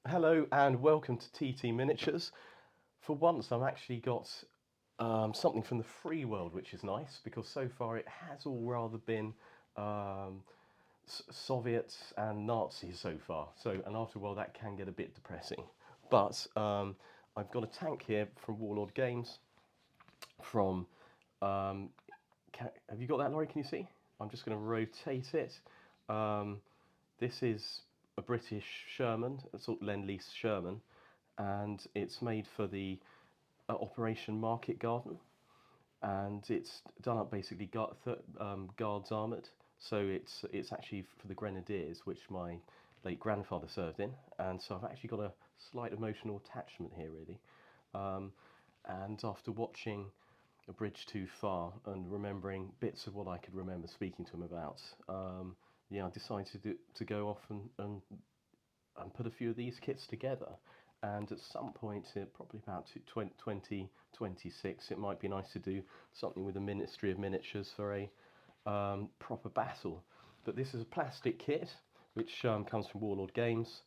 Hello and welcome to TT Miniatures. For once, I've actually got something from the free world, which is nice because so far it has all rather been um, Soviets and Nazis so far. And after a while, that can get a bit depressing. But I've got a tank here from Warlord Games. From have you got that, Laurie? Can you see? I'm just going to rotate it. Um, this is a British Sherman, a sort of Lend-Lease Sherman, and it's made for the Operation Market Garden, and it's done up basically guards armoured. So it's actually for the Grenadiers, which my late grandfather served in, and so I've actually got a slight emotional attachment here, really. Um, and after watching A Bridge Too Far and remembering bits of what I could remember speaking to him about, yeah, I decided to go off and put a few of these kits together. And at some point, probably about 2026, it might be nice to do something with the Ministry of Miniatures for a proper battle. But this is a plastic kit, which comes from Warlord Games.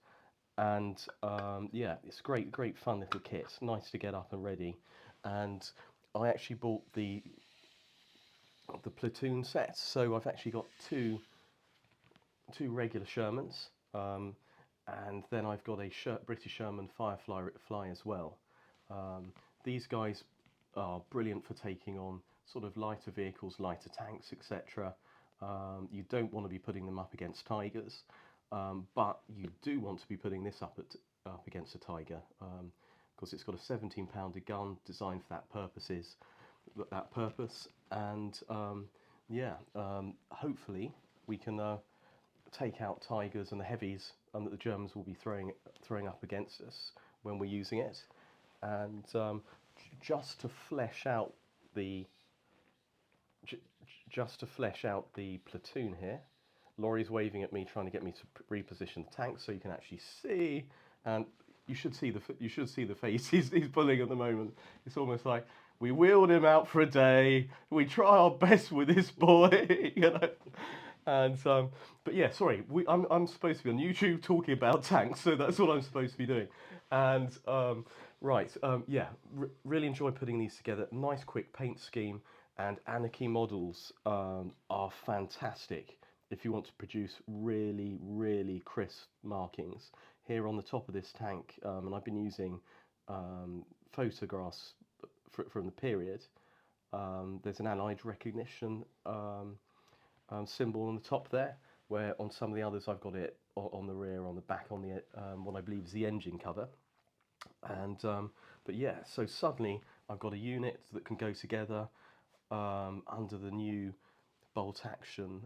And yeah, it's great fun little kit. Nice to get up and ready. And I actually bought the platoon set, so I've actually got two regular Shermans, and then I've got a British Sherman Firefly fly as well. Um, these guys are brilliant for taking on sort of lighter vehicles, lighter tanks, etc. You don't want to be putting them up against Tigers, but you do want to be putting this up against a Tiger, because it's got a 17-pounder gun designed for that purpose, and yeah, hopefully we can take out Tigers and the heavies that the Germans will be throwing up against us when we're using it. And just to flesh out the just to flesh out the platoon here, Laurie's waving at me, trying to get me to reposition the tank so you can actually see. And you should see the face he's pulling at the moment. It's almost like we wheeled him out for a day. We try our best with this boy, you know. And but yeah, sorry, I'm supposed to be on YouTube talking about tanks, so that's what I'm supposed to be doing. And right, yeah, really enjoy putting these together. Nice quick paint scheme, and Anarchy models are fantastic if you want to produce really crisp markings. Here on the top of this tank, and I've been using photographs from the period. There's an Allied recognition symbol on the top there, where on some of the others I've got it on the rear, on the back, on the what I believe is the engine cover. And but yeah, so suddenly I've got a unit that can go together under the new bolt action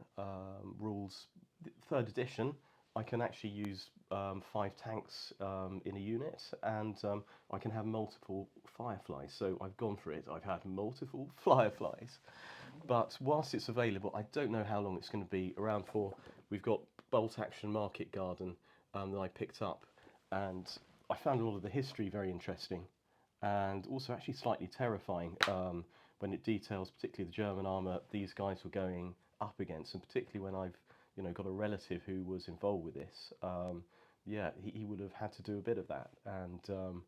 rules, third edition. I can actually use 5 tanks in a unit, and I can have multiple Fireflies. So I've gone for it. I've had multiple Fireflies, but whilst it's available, I don't know how long it's going to be around for. We've got bolt action Market Garden that I picked up, and I found a lot of the history very interesting, and also actually slightly terrifying when it details, particularly the German armour these guys were going up against, and particularly when I've got a relative who was involved with this. Yeah, he would have had to do a bit of that, and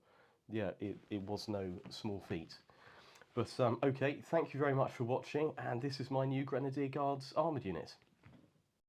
yeah, it was no small feat. But okay, thank you very much for watching, and this is my new Grenadier Guards armoured unit.